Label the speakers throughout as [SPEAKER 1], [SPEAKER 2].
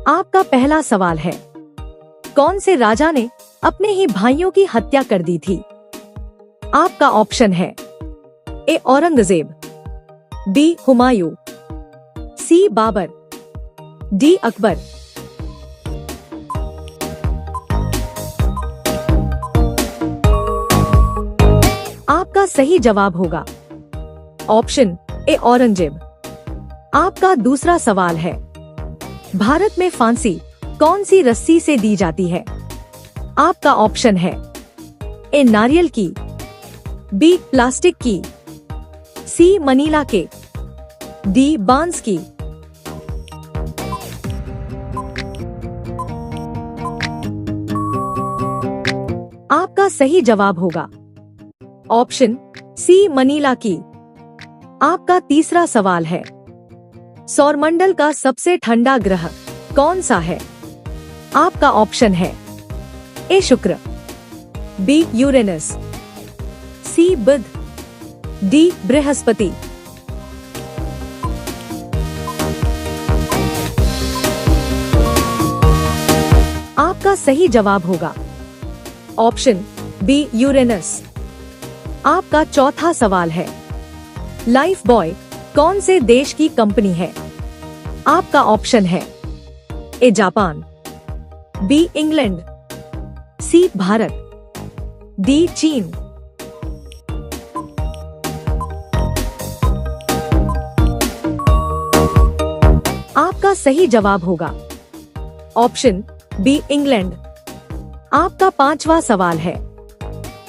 [SPEAKER 1] आपका पहला सवाल है, कौन से राजा ने अपने ही भाइयों की हत्या कर दी थी? आपका ऑप्शन है ए औरंगजेब, बी हुमायूं, सी बाबर, डी अकबर। आपका सही जवाब होगा ऑप्शन ए औरंगजेब। आपका दूसरा सवाल है, भारत में फांसी कौन सी रस्सी से दी जाती है? आपका ऑप्शन है ए नारियल की, बी प्लास्टिक की, सी मनीला के, डी बांस की। आपका सही जवाब होगा ऑप्शन सी मनीला की। आपका तीसरा सवाल है, सौरमंडल का सबसे ठंडा ग्रह कौन सा है? आपका ऑप्शन है ए शुक्र, बी यूरेनस, सी बुध, डी बृहस्पति। आपका सही जवाब होगा ऑप्शन बी यूरेनस। आपका चौथा सवाल है, लाइफ बॉय कौन से देश की कंपनी है? आपका ऑप्शन है A Japan, B England, C Bharat, D चीन। आपका सही जवाब होगा ऑप्शन बी इंग्लैंड। आपका पांचवा सवाल है,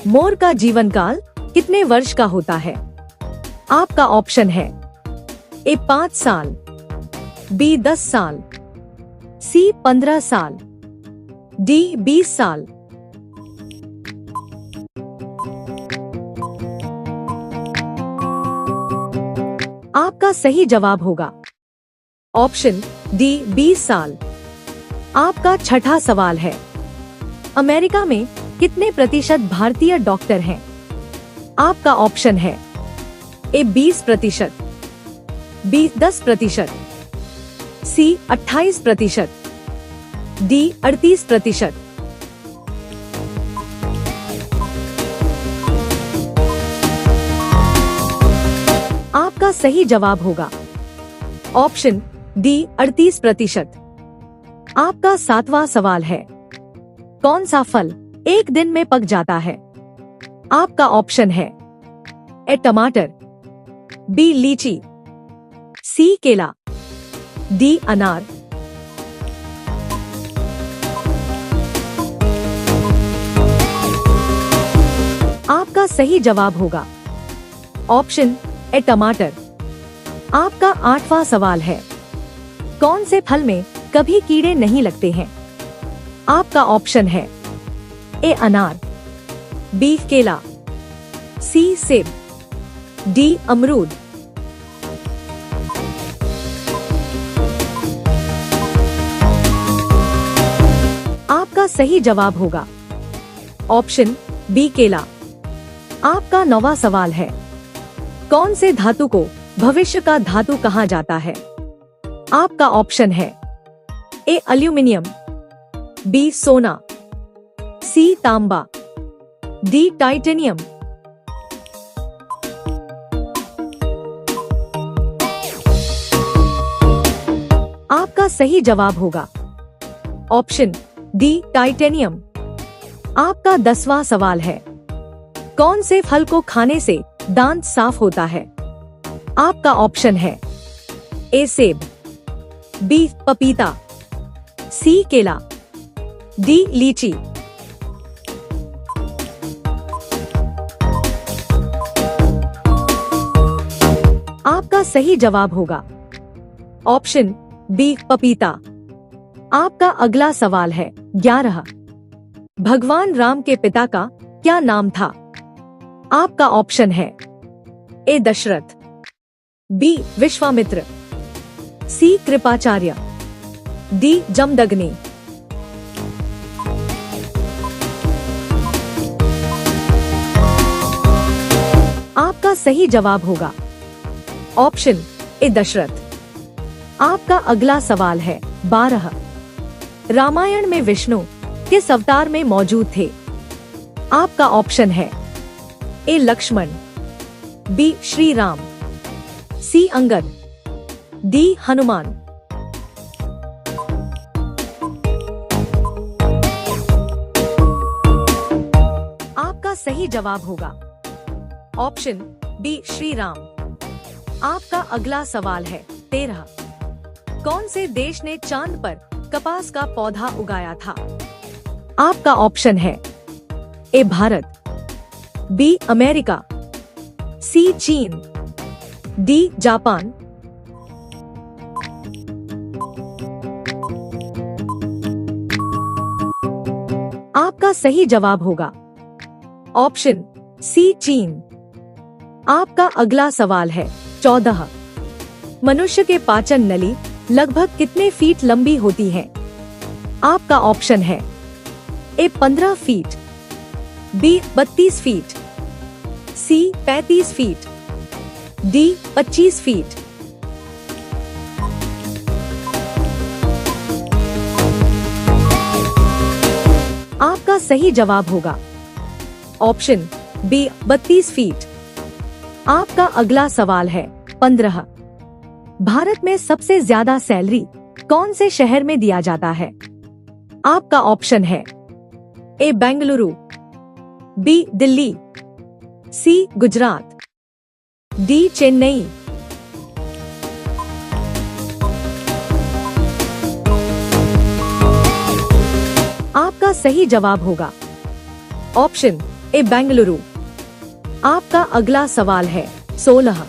[SPEAKER 1] मोर का जीवन काल कितने वर्ष का होता है? आपका ऑप्शन है ए 5 साल, बी 10 साल, सी 15 साल, डी 20 साल। आपका सही जवाब होगा ऑप्शन डी 20 साल। आपका छठा सवाल है, अमेरिका में कितने प्रतिशत भारतीय डॉक्टर हैं? आपका ऑप्शन है ए 20%, बी 10%, सी 28%, डी 38%। आपका सही जवाब होगा ऑप्शन डी 38%। आपका सातवां सवाल है, कौन सा फल एक दिन में पक जाता है? आपका ऑप्शन है ए टमाटर, बी लीची, सी केला, डी अनार। आपका सही जवाब होगा ऑप्शन ए टमाटर। आपका आठवां सवाल है, कौन से फल में कभी कीड़े नहीं लगते हैं? आपका ऑप्शन है ए अनार, बी केला, सी सेब, डी अमरूद। आपका सही जवाब होगा ऑप्शन बी केला। आपका नौवां सवाल है, कौन से धातु को भविष्य का धातु कहा जाता है? आपका ऑप्शन है ए एल्यूमिनियम, बी सोना, सी तांबा, डी टाइटेनियम। आपका सही जवाब होगा ऑप्शन डी टाइटेनियम। आपका 10वां सवाल है, कौन से फल को खाने से दांत साफ होता है? आपका ऑप्शन है ए सेब, बी पपीता, सी केला, डी लीची। आपका सही जवाब होगा ऑप्शन बी पपीता। आपका अगला सवाल है 11, भगवान राम के पिता का क्या नाम था? आपका ऑप्शन है ए दशरथ, बी विश्वामित्र, सी कृपाचार्य, डी जमदग्नि। आपका सही जवाब होगा ऑप्शन ए दशरथ। आपका अगला सवाल है 12, रामायण में विष्णु किस अवतार में मौजूद थे? आपका ऑप्शन है ए लक्ष्मण, बी श्री राम, सी अंगद, डी हनुमान। आपका सही जवाब होगा ऑप्शन बी श्री राम। आपका अगला सवाल है 13। कौन से देश ने चांद पर कपास का पौधा उगाया था? आपका ऑप्शन है ए भारत, बी अमेरिका, सी चीन, डी जापान। आपका सही जवाब होगा ऑप्शन सी चीन। आपका अगला सवाल है 14। मनुष्य के पाचन नली लगभग कितने फीट लंबी होती है? आपका ऑप्शन है ए 15 फीट, बी 32 फीट, सी 35 फीट, डी 25 फीट। आपका सही जवाब होगा ऑप्शन बी 32 फीट। आपका अगला सवाल है 15। भारत में सबसे ज्यादा सैलरी कौन से शहर में दिया जाता है? आपका ऑप्शन है ए बेंगलुरु, बी दिल्ली, सी गुजरात, डी चेन्नई। आपका सही जवाब होगा ऑप्शन ए बेंगलुरु। आपका अगला सवाल है 16।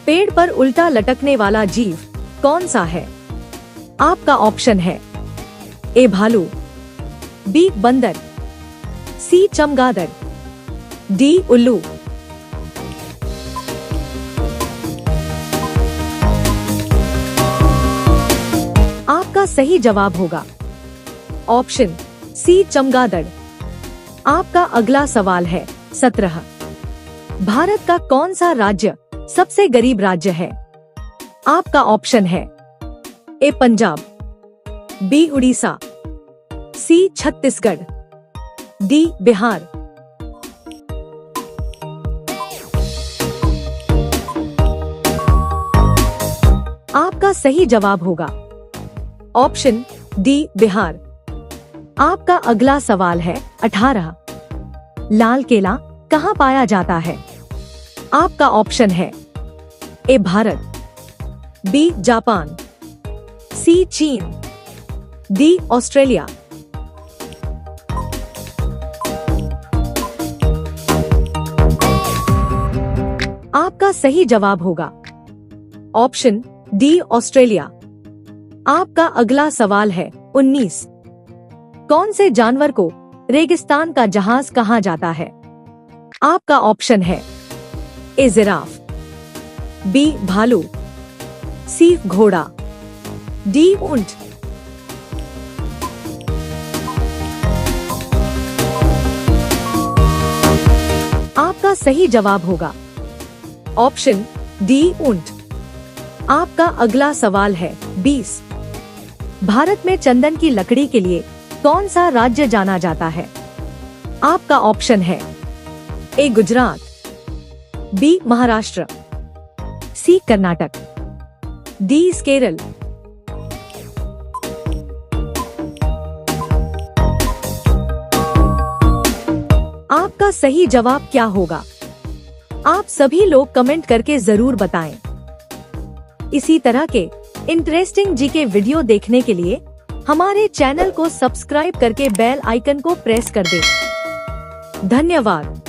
[SPEAKER 1] पेड़ पर उल्टा लटकने वाला जीव कौन सा है? आपका ऑप्शन है ए भालू, बी बंदर, सी चमगादड़, डी उल्लू। आपका सही जवाब होगा ऑप्शन सी चमगादड़। आपका अगला सवाल है 17। भारत का कौन सा राज्य सबसे गरीब राज्य है? आपका ऑप्शन है ए पंजाब, बी उड़ीसा, सी छत्तीसगढ़, डी बिहार। आपका सही जवाब होगा ऑप्शन डी बिहार। आपका अगला सवाल है 18। लाल केला कहाँ पाया जाता है? आपका ऑप्शन है ए भारत, बी जापान, सी चीन, डी ऑस्ट्रेलिया। आपका सही जवाब होगा ऑप्शन डी ऑस्ट्रेलिया। आपका अगला सवाल है 19। कौन से जानवर को रेगिस्तान का जहाज कहा जाता है? आपका ऑप्शन है ए जिराफ, बी भालू, सी घोड़ा, डी ऊंट। आपका सही जवाब होगा ऑप्शन डी ऊंट। आपका अगला सवाल है 20। भारत में चंदन की लकड़ी के लिए कौन सा राज्य जाना जाता है? आपका ऑप्शन है ए गुजरात, बी महाराष्ट्र, सी कर्नाटक, डी केरल। आपका सही जवाब क्या होगा? आप सभी लोग कमेंट करके जरूर बताएं। इसी तरह के इंटरेस्टिंग जीके वीडियो देखने के लिए हमारे चैनल को सब्सक्राइब करके बेल आइकन को प्रेस कर दें। धन्यवाद।